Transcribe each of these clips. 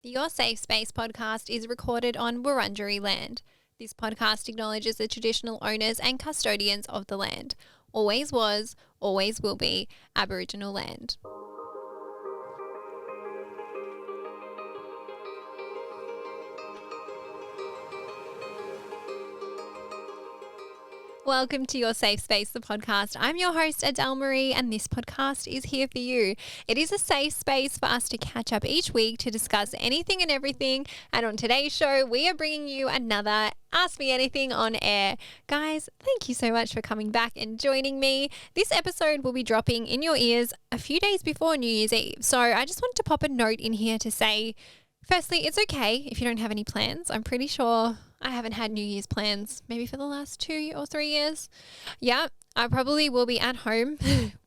The Your Safe Space podcast is recorded on Wurundjeri land. This podcast acknowledges the traditional owners and custodians of the land. Always was, always will be Aboriginal land. Welcome to Your Safe Space, the podcast. I'm your host, Adele Marie, and this podcast is here for you. It is a safe space for us to catch up each week to discuss anything and everything. And on today's show, we are bringing you another Ask Me Anything on air. Guys, thank you so much for coming back and joining me. This episode will be dropping in your ears a few days before New Year's Eve. So I just wanted to pop a note in here to say, firstly, it's okay if you don't have any plans. I'm pretty sure I haven't had New Year's plans maybe for the last 2 or 3 years. Yeah, I probably will be at home,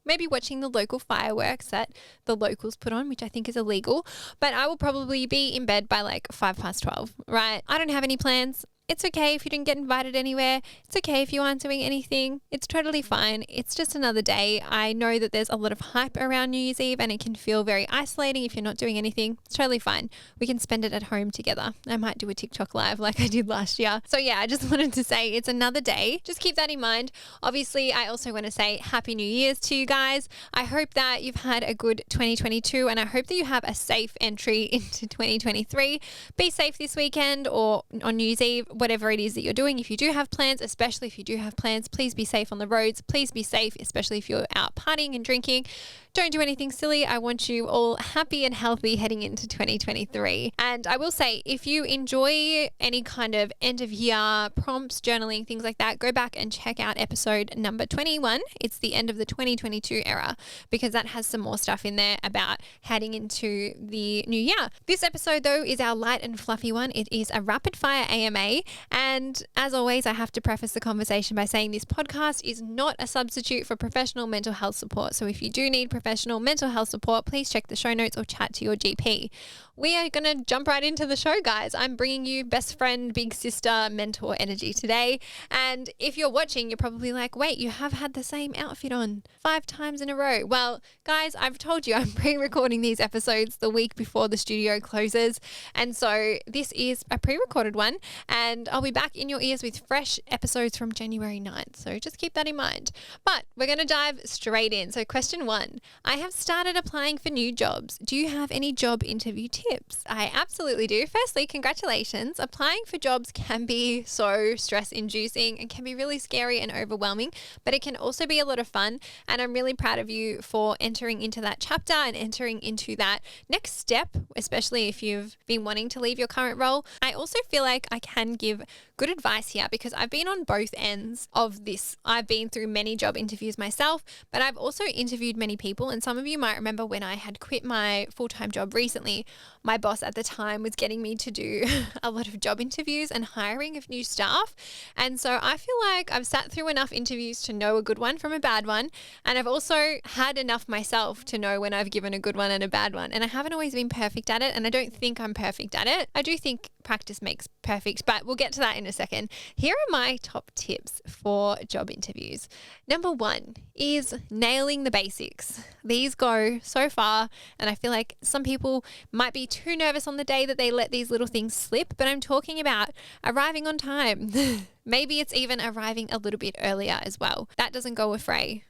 maybe watching the local fireworks that the locals put on, which I think is illegal. But I will probably be in bed by like 12:05, right? I don't have any plans. It's okay if you didn't get invited anywhere. It's okay if you aren't doing anything. It's totally fine. It's just another day. I know that there's a lot of hype around New Year's Eve and it can feel very isolating if you're not doing anything. It's totally fine. We can spend it at home together. I might do a TikTok live like I did last year. So yeah, I just wanted to say it's another day. Just keep that in mind. Obviously, I also want to say Happy New Year's to you guys. I hope that you've had a good 2022 and I hope that you have a safe entry into 2023. Be safe this weekend or on New Year's Eve. Whatever it is that you're doing. If you do have plans, especially if you do have plans, please be safe on the roads. Please be safe, especially if you're out partying and drinking. Don't do anything silly. I want you all happy and healthy heading into 2023. And I will say, if you enjoy any kind of end of year prompts, journaling, things like that, go back and check out episode number 21. It's the end of the 2022 era because that has some more stuff in there about heading into the new year. This episode though is our light and fluffy one. It is a rapid fire AMA. And as always, I have to preface the conversation by saying this podcast is not a substitute for professional mental health support. So if you do need professional mental health support, please check the show notes or chat to your GP. We are going to jump right into the show, guys. I'm bringing you best friend, big sister, mentor energy today. And if you're watching, you're probably like, wait, you have had the same outfit on 5 times in a row. Well, guys, I've told you I'm pre-recording these episodes the week before the studio closes. And so this is a pre-recorded one and I'll be back in your ears with fresh episodes from January 9th. So just keep that in mind. But we're going to dive straight in. So question 1, I have started applying for new jobs. Do you have any job interview tips? I absolutely do. Firstly, congratulations. Applying for jobs can be so stress-inducing and can be really scary and overwhelming, but it can also be a lot of fun. And I'm really proud of you for entering into that chapter and entering into that next step, especially if you've been wanting to leave your current role. I also feel like I can give good advice here because I've been on both ends of this. I've been through many job interviews myself, but I've also interviewed many people. And some of you might remember when I had quit my full-time job recently, my boss at the time was getting me to do a lot of job interviews and hiring of new staff. And so I feel like I've sat through enough interviews to know a good one from a bad one. And I've also had enough myself to know when I've given a good one and a bad one. And I haven't always been perfect at it. And I don't think I'm perfect at it. I do think practice makes perfect, but we'll get to that in a second. Here are my top tips for job interviews. Number 1 is nailing the basics. These go so far, and I feel like some people might be too nervous on the day that they let these little things slip, but I'm talking about arriving on time. Maybe it's even arriving a little bit earlier as well. That doesn't go astray.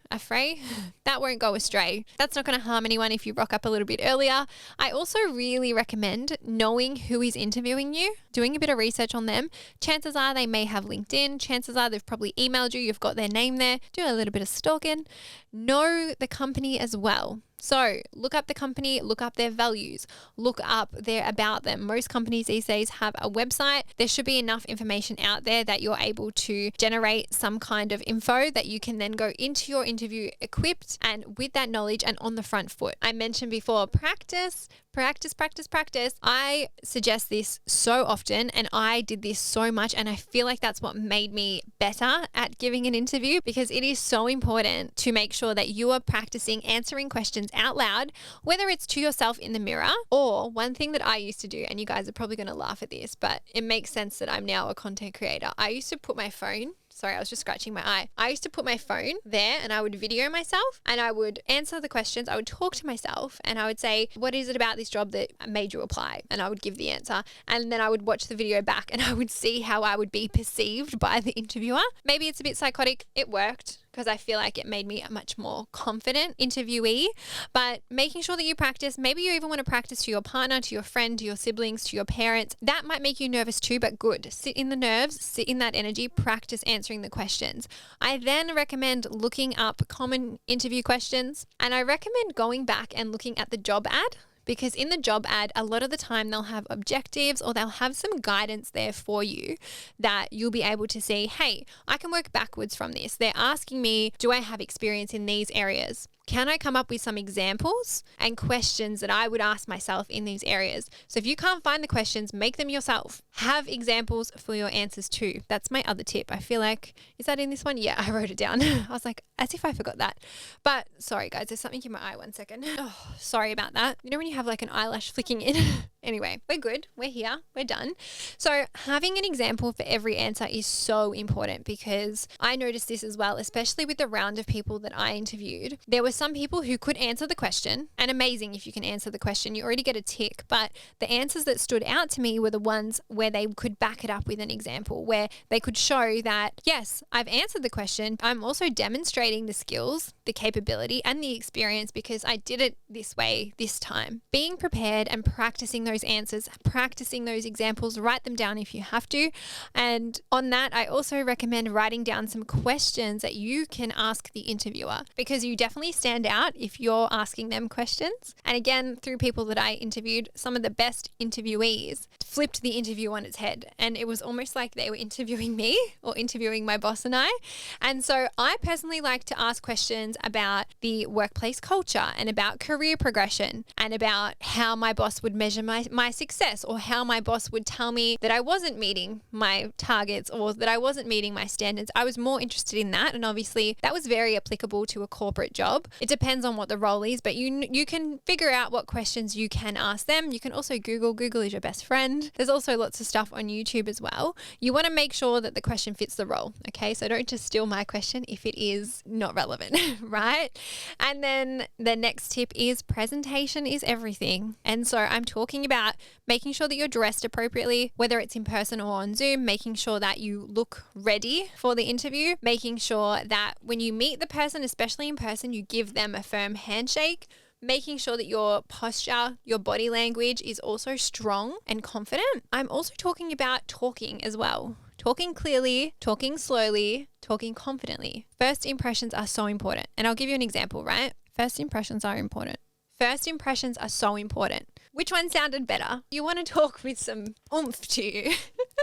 That won't go astray. That's not going to harm anyone if you rock up a little bit earlier. I also really recommend knowing who is interviewing you, doing a bit of research on them. Chances are they may have LinkedIn. Chances are they've probably emailed you. You've got their name there. Do a little bit of stalking. Know the company as well. So look up the company, look up their values, look up their about them. Most companies these days have a website. There should be enough information out there that you're able to generate some kind of info that you can then go into your interview equipped and with that knowledge and on the front foot. I mentioned before, practice. I suggest this so often and I did this so much and I feel like that's what made me better at giving an interview because it is so important to make sure that you are practicing answering questions out loud, whether it's to yourself in the mirror or one thing that I used to do, and you guys are probably going to laugh at this, but it makes sense that I'm now a content creator. I used to put my phone Sorry, I was just scratching my eye. I used to put my phone there and I would video myself and I would answer the questions. I would talk to myself and I would say, what is it about this job that made you apply? And I would give the answer. And then I would watch the video back and I would see how I would be perceived by the interviewer. Maybe it's a bit psychotic. It worked, because I feel like it made me a much more confident interviewee. But making sure that you practice, maybe you even want to practice to your partner, to your friend, to your siblings, to your parents. That might make you nervous too, but good. Sit in the nerves, sit in that energy, practice answering the questions. I then recommend looking up common interview questions, and I recommend going back and looking at the job ad. Because in the job ad, a lot of the time they'll have objectives or they'll have some guidance there for you that you'll be able to see, hey, I can work backwards from this. They're asking me, do I have experience in these areas? Can I come up with some examples and questions that I would ask myself in these areas? So if you can't find the questions, make them yourself. Have examples for your answers too. That's my other tip. I feel like, is that in this one? Yeah, I wrote it down. I was like, as if I forgot that. But sorry guys, there's something in my eye. 1 second. Oh, sorry about that. You know when you have like an eyelash flicking in? Anyway, we're good. We're here. We're done. So having an example for every answer is so important, because I noticed this as well, especially with the round of people that I interviewed. There were some people who could answer the question, and amazing if you can answer the question, you already get a tick. But the answers that stood out to me were the ones where they could back it up with an example, where they could show that, yes, I've answered the question. I'm also demonstrating the skills, the capability, and the experience because I did it this way this time. Being prepared and practicing those answers, practicing those examples, write them down if you have to. And on that, I also recommend writing down some questions that you can ask the interviewer, because you definitely stand out if you're asking them questions. And again, through people that I interviewed, some of the best interviewees flipped the interview on its head, and it was almost like they were interviewing me or interviewing my boss and I. And so I personally like to ask questions about the workplace culture and about career progression and about how my boss would measure my success, or how my boss would tell me that I wasn't meeting my targets or that I wasn't meeting my standards. I was more interested in that, and obviously that was very applicable to a corporate job. It depends on what the role is, but you can figure out what questions you can ask them. You can also Google is your best friend. There's also lots of stuff on YouTube as well. You want to make sure that the question fits the role, okay? So don't just steal my question if it is not relevant, right? And then the next tip is presentation is everything. And so I'm talking about making sure that you're dressed appropriately, whether it's in person or on Zoom, making sure that you look ready for the interview, making sure that when you meet the person, especially in person, you give them a firm handshake, making sure that your posture, your body language is also strong and confident. I'm also talking about talking as well. Talking clearly, talking slowly, talking confidently. First impressions are so important. And I'll give you an example, right? First impressions are important. First impressions are so important. Which one sounded better? You want to talk with some oomph to you.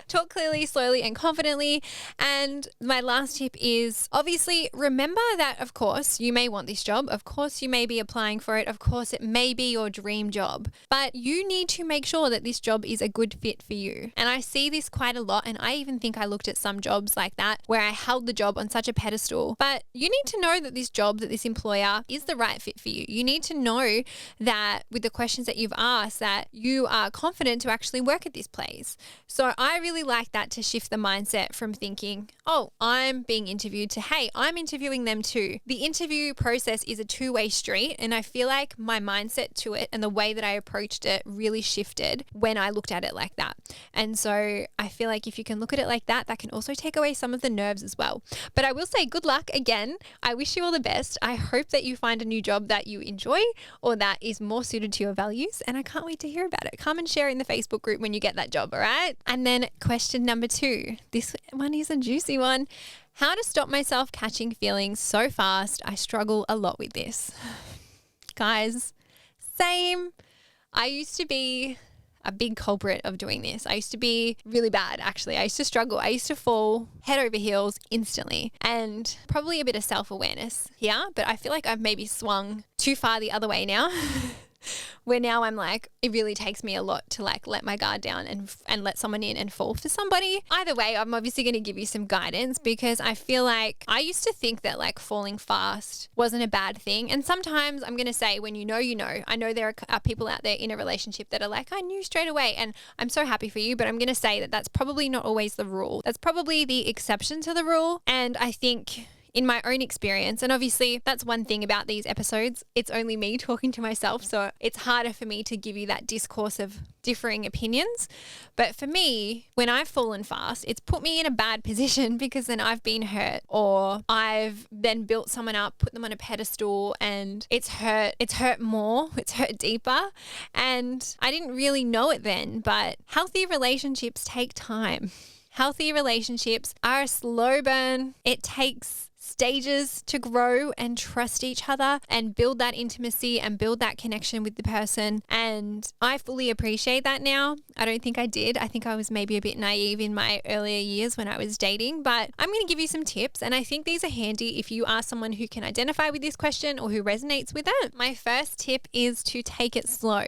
Talk clearly, slowly, and confidently. And my last tip is obviously remember that, of course, you may want this job. Of course, you may be applying for it. Of course, it may be your dream job. But you need to make sure that this job is a good fit for you. And I see this quite a lot. And I even think I looked at some jobs like that where I held the job on such a pedestal. But you need to know that this job, that this employer is the right fit for you. You need to know that with the questions that you've asked, that you are confident to actually work at this place. So I really like that, to shift the mindset from thinking, oh, I'm being interviewed, to, hey, I'm interviewing them too. The interview process is a two-way street, and I feel like my mindset to it and the way that I approached it really shifted when I looked at it like that. And so I feel like if you can look at it like that, that can also take away some of the nerves as well. But I will say good luck again. I wish you all the best. I hope that you find a new job that you enjoy or that is more suited to your values, and I can't wait to hear about it. Come and share in the Facebook group when you get that job, all right? And then question number 2. This one is a juicy one. How to stop myself catching feelings so fast. I struggle a lot with this. Guys, same. I used to be a big culprit of doing this. I used to be really bad, actually. I used to struggle. I used to fall head over heels instantly, and probably a bit of self-awareness here, but I feel like I've maybe swung too far the other way now. where now I'm like, it really takes me a lot to like let my guard down and let someone in and fall for somebody. Either way, I'm obviously going to give you some guidance because I feel like I used to think that like falling fast wasn't a bad thing. And sometimes I'm going to say, when you know, I know there are people out there in a relationship that are like, I knew straight away, and I'm so happy for you, but I'm going to say that that's probably not always the rule. That's probably the exception to the rule. And I think in my own experience, and obviously that's one thing about these episodes, it's only me talking to myself, so it's harder for me to give you that discourse of differing opinions. But for me, when I've fallen fast, it's put me in a bad position because then I've been hurt, or I've then built someone up, put them on a pedestal, and it's hurt more, it's hurt deeper. And I didn't really know it then, but healthy relationships take time. Healthy relationships are a slow burn. It takes stages to grow and trust each other and build that intimacy and build that connection with the person. And I fully appreciate that now. I don't think I did. I think I was maybe a bit naive in my earlier years when I was dating, but I'm going to give you some tips. And I think these are handy if you are someone who can identify with this question or who resonates with it. My first tip is to take it slow.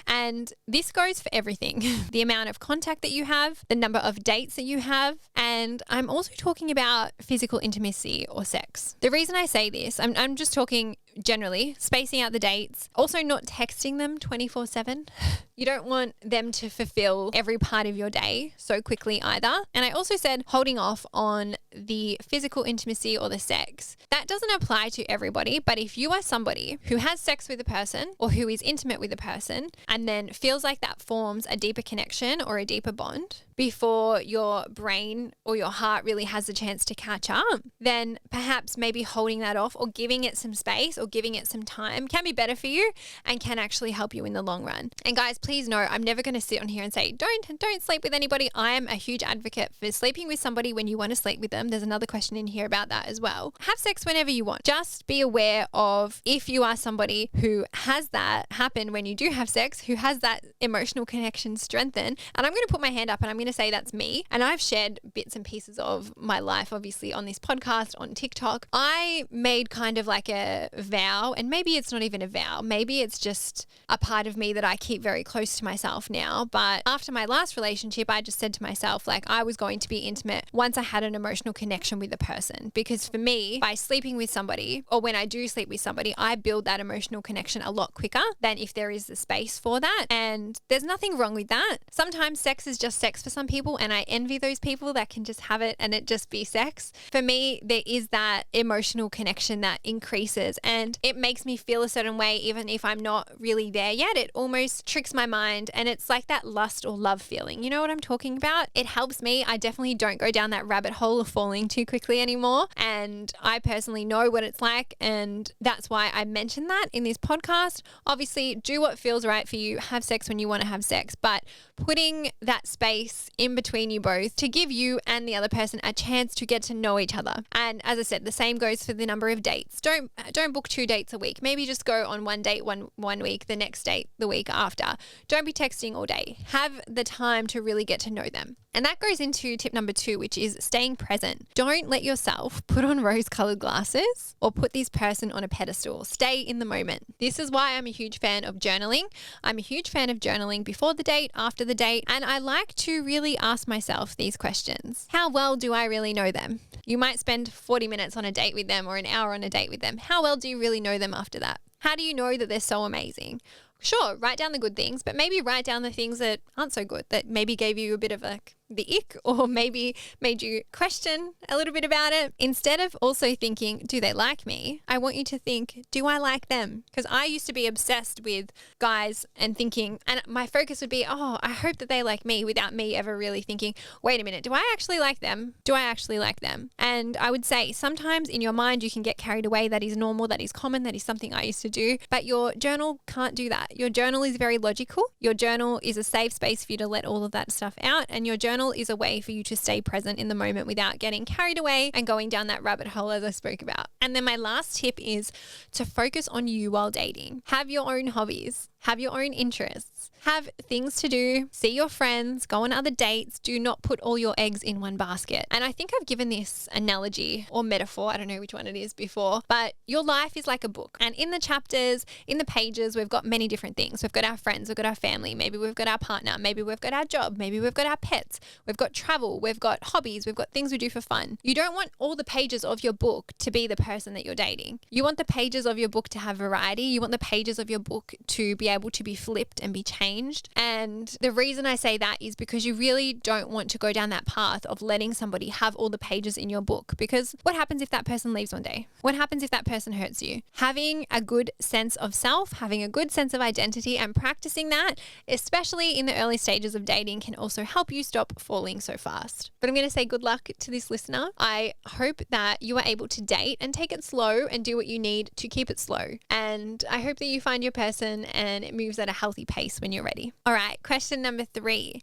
And this goes for everything. The amount of contact that you have, the number of dates that you have, and I'm also talking about physical intimacy or sex. The reason I say this, I'm just talking generally, spacing out the dates, also not texting them 24/7. You don't want them to fulfill every part of your day so quickly either. And I also said holding off on the physical intimacy or the sex. That doesn't apply to everybody, but if you are somebody who has sex with a person or who is intimate with a person and then feels like that forms a deeper connection or a deeper bond before your brain or your heart really has a chance to catch up, then perhaps maybe holding that off or giving it some space or giving it some time can be better for you and can actually help you in the long run. And guys, please know, I'm never going to sit on here and say, don't sleep with anybody. I am a huge advocate for sleeping with somebody when you want to sleep with them. There's another question in here about that as well. Have sex whenever you want. Just be aware of if you are somebody who has that happen when you do have sex, who has that emotional connection strengthen. And I'm going to put my hand up and I'm going to say that's me. And I've shared bits and pieces of my life, obviously, on this podcast, on TikTok. I made kind of like a vow, and maybe it's not even a vow. Maybe it's just a part of me that I keep very close to myself now. But after my last relationship, I just said to myself, like, I was going to be intimate once I had an emotional connection with a person. Because for me, by sleeping with somebody, or when I do sleep with somebody, I build that emotional connection a lot quicker than if there is the space for that. And there's nothing wrong with that. Sometimes sex is just sex for some people, and I envy those people that can just have it and it just be sex. For me, there is that emotional connection that increases, and it makes me feel a certain way even if I'm not really there yet. It almost tricks my mind, and it's like that lust or love feeling. You know what I'm talking about? It helps me. I definitely don't go down that rabbit hole of falling too quickly anymore, and I personally know what it's like, and that's why I mentioned that in this podcast. Obviously, do what feels right for you. Have sex when you want to have sex, but putting that space in between you both to give you and the other person a chance to get to know each other. And as I said, the same goes for the number of dates. Don't book 2 dates a week. Maybe just go on one date one week, the next date the week after. Don't be texting all day. Have the time to really get to know them. And that goes into tip number 2, which is staying present. Don't let yourself put on rose-colored glasses or put this person on a pedestal. Stay in the moment. This is why I'm a huge fan of journaling. I'm a huge fan of journaling before the date, after the date, and I like to really ask myself these questions. How well do I really know them? You might spend 40 minutes on a date with them or an hour on a date with them. How well do you really know them after that? How do you know that they're so amazing? Sure, write down the good things, but maybe write down the things that aren't so good, that maybe gave you a bit of the ick, or maybe made you question a little bit about it. Instead of also thinking, do they like me? I want you to think, do I like them? Because I used to be obsessed with guys and thinking, and my focus would be, oh, I hope that they like me, without me ever really thinking, wait a minute, do I actually like them? Do I actually like them? And I would say sometimes in your mind you can get carried away. That is normal, that is common, that is something I used to do, but your journal can't do that. Your journal is very logical. Your journal is a safe space for you to let all of that stuff out, and your journal is a way for you to stay present in the moment without getting carried away and going down that rabbit hole as I spoke about. And then my last tip is to focus on you while dating. Have your own hobbies. have your own interests, have things to do, see your friends, go on other dates. Do not put all your eggs in one basket. And I think I've given this analogy or metaphor, I don't know which one it is before, but your life is like a book. And in the chapters, in the pages, we've got many different things. We've got our friends, we've got our family, maybe we've got our partner, maybe we've got our job, maybe we've got our pets, we've got travel, we've got hobbies, we've got things we do for fun. You don't want all the pages of your book to be the person that you're dating. You want the pages of your book to have variety. You want the pages of your book to be able to be flipped and be changed. And the reason I say that is because you really don't want to go down that path of letting somebody have all the pages in your book, because what happens if that person leaves one day? What happens if that person hurts you? Having a good sense of self, having a good sense of identity and practicing that, especially in the early stages of dating, can also help you stop falling so fast. But I'm going to say good luck to this listener. I hope that you are able to date and take it slow and do what you need to keep it slow. And I hope that you find your person and it moves at a healthy pace when you're ready. All right, question number 3.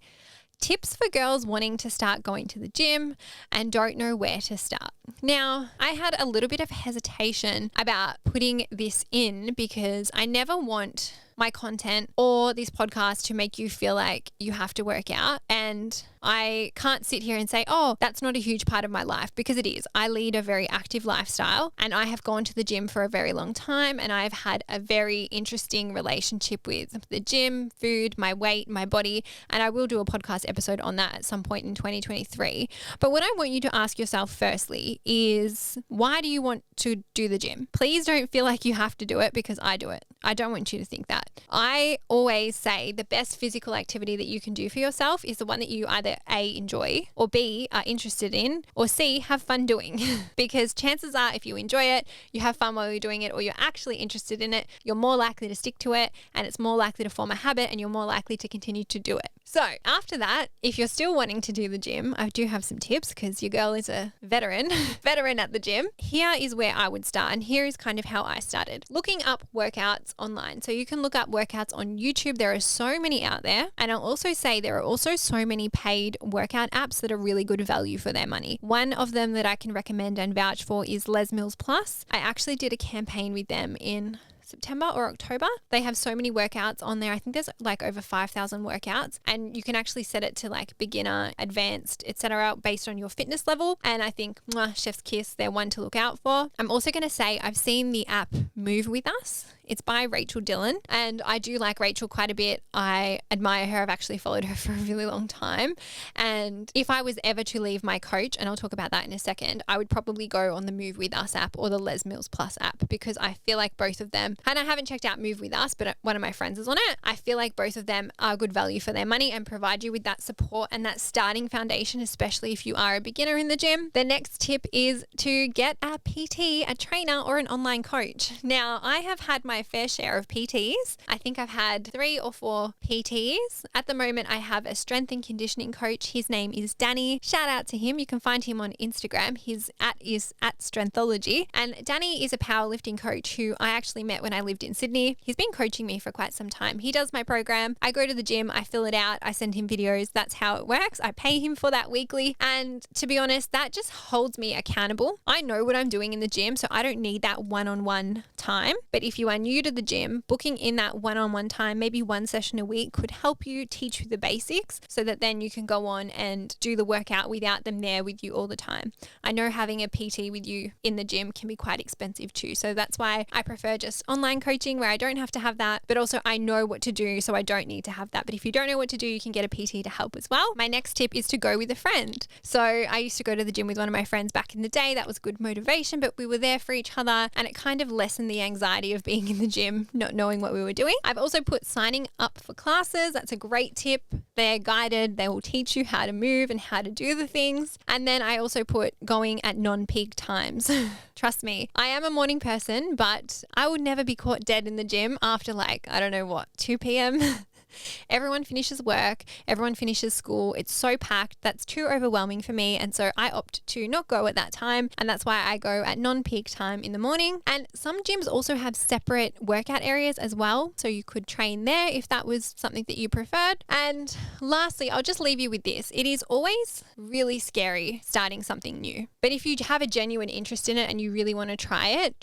Tips for girls wanting to start going to the gym and don't know where to start. Now, I had a little bit of hesitation about putting this in because I never want my content or this podcast to make you feel like you have to work out. And I can't sit here and say, oh, that's not a huge part of my life, because it is. I lead a very active lifestyle and I have gone to the gym for a very long time, and I've had a very interesting relationship with the gym, food, my weight, my body, and I will do a podcast episode on that at some point in 2023. But what I want you to ask yourself firstly is, why do you want to do the gym? Please don't feel like you have to do it because I do it. I don't want you to think that. I always say the best physical activity that you can do for yourself is the one that you either A, enjoy, or B, are interested in, or C, have fun doing. Because chances are, if you enjoy it, you have fun while you're doing it, or you're actually interested in it, you're more likely to stick to it, and it's more likely to form a habit, and you're more likely to continue to do it. So after that, if you're still wanting to do the gym, I do have some tips because your girl is a veteran at the gym. Here is where I would start, and here is kind of how I started. Looking up workouts online. So you can look up workouts on YouTube. There are so many out there. And I'll also say there are also so many paid workout apps that are really good value for their money. One of them that I can recommend and vouch for is Les Mills Plus. I actually did a campaign with them in September or October. They have so many workouts on there. I think there's like over 5,000 workouts, and you can actually set it to like beginner, advanced, etc. based on your fitness level. And I think chef's kiss, they're one to look out for. I'm also going to say I've seen the app Move With Us. It's by Rachel Dillon, and I do like Rachel quite a bit. I admire her. I've actually followed her for a really long time. And if I was ever to leave my coach, and I'll talk about that in a second, I would probably go on the Move With Us app or the Les Mills Plus app, because I feel like both of them, and I haven't checked out Move With Us, but one of my friends is on it. I feel like both of them are good value for their money and provide you with that support and that starting foundation, especially if you are a beginner in the gym. The next tip is to get a PT, a trainer, or an online coach. Now, I have had my fair share of PTs. I think I've had 3 or 4 PTs. At the moment, I have a strength and conditioning coach. His name is Danny. Shout out to him. You can find him on Instagram. His is at Strengthology. And Danny is a powerlifting coach who I actually met when I lived in Sydney. He's been coaching me for quite some time. He does my program. I go to the gym, I fill it out, I send him videos. That's how it works. I pay him for that weekly. And to be honest, that just holds me accountable. I know what I'm doing in the gym, so I don't need that one-on-one time. But if you are new to the gym, booking in that one-on-one time, maybe one session a week, could help you teach you the basics so that then you can go on and do the workout without them there with you all the time. I know having a PT with you in the gym can be quite expensive too. So that's why I prefer just online coaching where I don't have to have that, but also I know what to do, so I don't need to have that. But if you don't know what to do, you can get a PT to help as well. My next tip is to go with a friend. So I used to go to the gym with one of my friends back in the day. That was good motivation, but we were there for each other, and it kind of lessened the anxiety of being in the gym, not knowing what we were doing. I've also put signing up for classes. That's a great tip. They're guided. They will teach you how to move and how to do the things. And then I also put going at non-peak times. Trust me, I am a morning person, but I would never be caught dead in the gym after 2 p.m. Everyone finishes work, everyone finishes school. It's so packed. That's too overwhelming for me. And so I opt to not go at that time. And that's why I go at non-peak time in the morning. And some gyms also have separate workout areas as well. So you could train there if that was something that you preferred. And lastly, I'll just leave you with this. It is always really scary starting something new. But if you have a genuine interest in it and you really want to try it,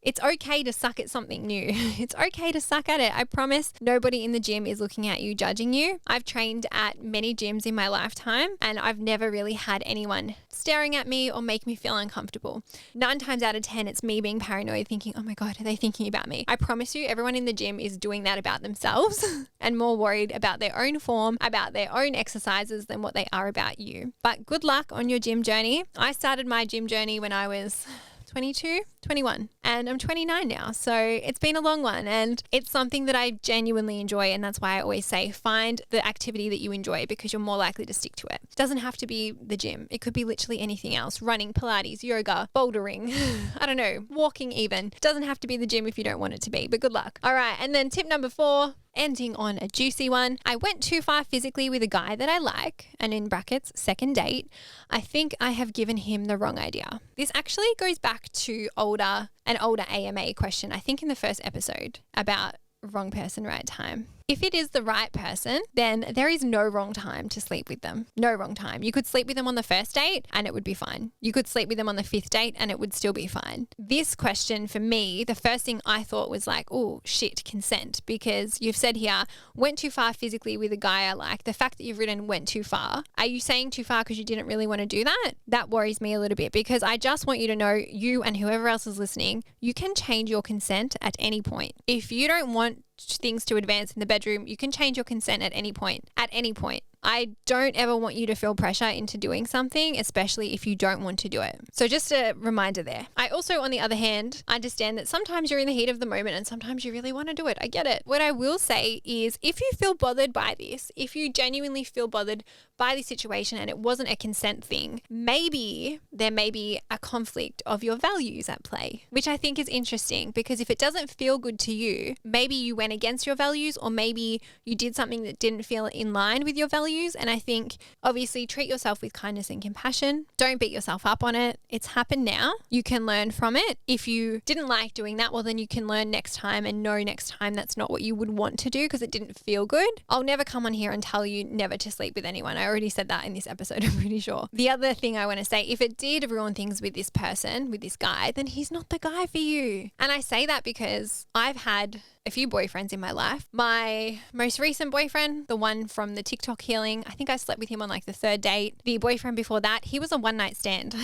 It's okay to suck at something new. It's okay to suck at it. I promise nobody in the gym is looking at you, judging you. I've trained at many gyms in my lifetime and I've never really had anyone staring at me or make me feel uncomfortable. 9 times out of 10, it's me being paranoid, thinking, oh my God, are they thinking about me? I promise you, everyone in the gym is doing that about themselves and more worried about their own form, about their own exercises than what they are about you. But good luck on your gym journey. I started my gym journey when I was 22, 21, and I'm 29 now. So it's been a long one and it's something that I genuinely enjoy. And that's why I always say, find the activity that you enjoy because you're more likely to stick to it. It doesn't have to be the gym. It could be literally anything else: running, Pilates, yoga, bouldering, I don't know, walking even. It doesn't have to be the gym if you don't want it to be, but good luck. All right. And then tip number 4, ending on a juicy one. I went too far physically with a guy that I like, and in brackets, second date. I think I have given him the wrong idea. This actually goes back to an older AMA question, I think in the first episode, about wrong person, right time. If it is the right person, then there is no wrong time to sleep with them. No wrong time. You could sleep with them on the first date and it would be fine. You could sleep with them on the 5th date and it would still be fine. This question for me, the first thing I thought was like, oh shit, consent, because you've said here, went too far physically with a guy I like. The fact that you've written went too far. Are you saying too far because you didn't really want to do that? That worries me a little bit because I just want you to know, you and whoever else is listening, you can change your consent at any point. If you don't want things to advance in the bedroom, you can change your consent at any point. At any point. I don't ever want you to feel pressure into doing something, especially if you don't want to do it. So just a reminder there. I also, on the other hand, understand that sometimes you're in the heat of the moment and sometimes you really want to do it. I get it. What I will say is, if you feel bothered by this, if you genuinely feel bothered by the situation and it wasn't a consent thing, maybe there may be a conflict of your values at play, which I think is interesting, because if it doesn't feel good to you, maybe you went against your values, or maybe you did something that didn't feel in line with your values. And I think obviously treat yourself with kindness and compassion. Don't beat yourself up on it. It's happened now. You can learn from it. If you didn't like doing that, well, then you can learn next time and know next time that's not what you would want to do because it didn't feel good. I'll never come on here and tell you never to sleep with anyone. I already said that in this episode, I'm pretty sure. The other thing I want to say, if it did ruin things with this person, with this guy, then he's not the guy for you. And I say that because I've had a few boyfriends in my life. My most recent boyfriend, the one from the TikTok healing, I think I slept with him on like the 3rd date. The boyfriend before that, he was a one-night stand.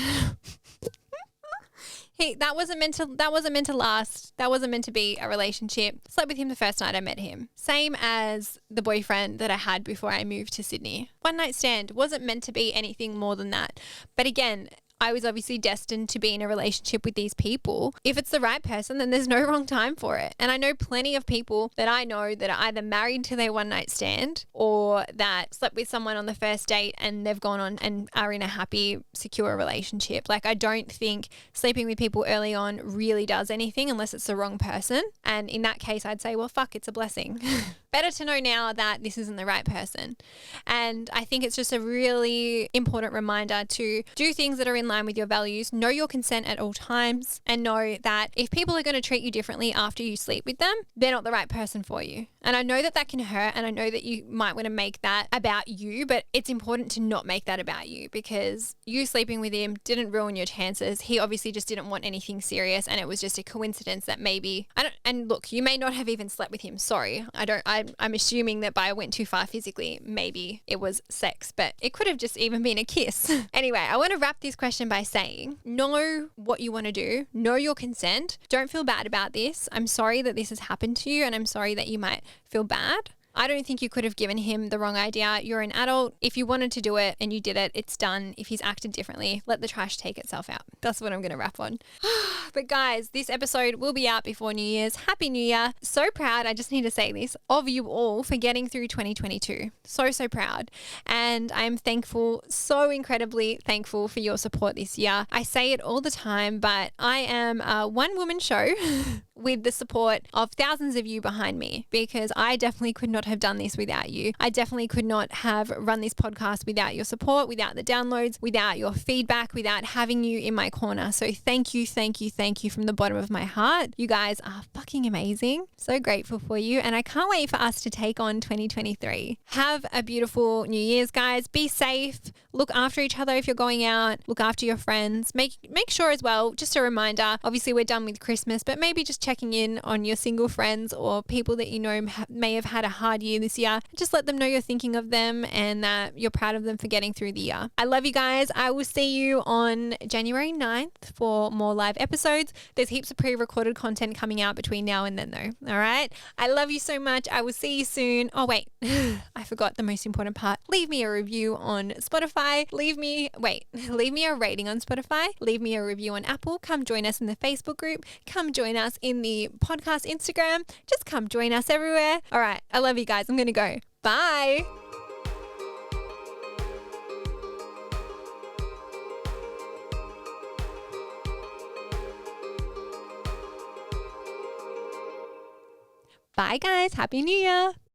That wasn't meant to last. That wasn't meant to be a relationship. Slept with him the first night I met him. Same as the boyfriend that I had before I moved to Sydney. One night stand. Wasn't meant to be anything more than that. But again, I was obviously destined to be in a relationship with these people. If it's the right person, then there's no wrong time for it. And I know plenty of people that I know that are either married to their one night stand or that slept with someone on the first date and they've gone on and are in a happy, secure relationship. Like, I don't think sleeping with people early on really does anything unless it's the wrong person. And in that case, I'd say, well, fuck, it's a blessing. Better to know now that this isn't the right person. And I think it's just a really important reminder to do things that are in line with your values, know your consent at all times, and know that if people are going to treat you differently after you sleep with them, they're not the right person for you. And I know that that can hurt, and I know that you might want to make that about you, but it's important to not make that about you, because you sleeping with him didn't ruin your chances. He obviously just didn't want anything serious, and it was just a coincidence that maybe, and look, you may not have even slept with him. Sorry. I'm assuming that by I went too far physically, maybe it was sex, but it could have just even been a kiss. Anyway, I want to wrap this question by saying, know what you want to do, know your consent. Don't feel bad about this. I'm sorry that this has happened to you, and I'm sorry that you might feel bad. I don't think you could have given him the wrong idea. You're an adult. If you wanted to do it and you did it, it's done. If he's acted differently, let the trash take itself out. That's what I'm going to wrap on. But guys, this episode will be out before New Year's. Happy New Year. So proud, I just need to say this, of you all for getting through 2022. So proud. And I'm thankful, so incredibly thankful for your support this year. I say it all the time, but I am a one-woman show with the support of thousands of you behind me, because I definitely could not have done this without you. I definitely could not have run this podcast without your support, without the downloads, without your feedback, without having you in my corner. So thank you from the bottom of my heart. You guys are fucking amazing. So grateful for you. And I can't wait for us to take on 2023. Have a beautiful New Year's, guys. Be safe. look after each other if you're going out, look after your friends. Make sure as well, just a reminder, obviously we're done with Christmas, but maybe just checking in on your single friends or people that you know may have had a hard year this year. Just let them know you're thinking of them and that you're proud of them for getting through the year. I love you guys. I will see you on January 9th for more live episodes. There's heaps of pre-recorded content coming out between now and then though. All right. I love you so much. I will see you soon. Oh wait, I forgot the most important part. Leave me a review on Spotify. Leave me a rating on Spotify. Leave me a review on Apple. Come join us in the Facebook group. Come join us in the podcast Instagram. Just come join us everywhere. All right. I love you guys. I'm going to go. Bye. Bye guys. Happy New Year.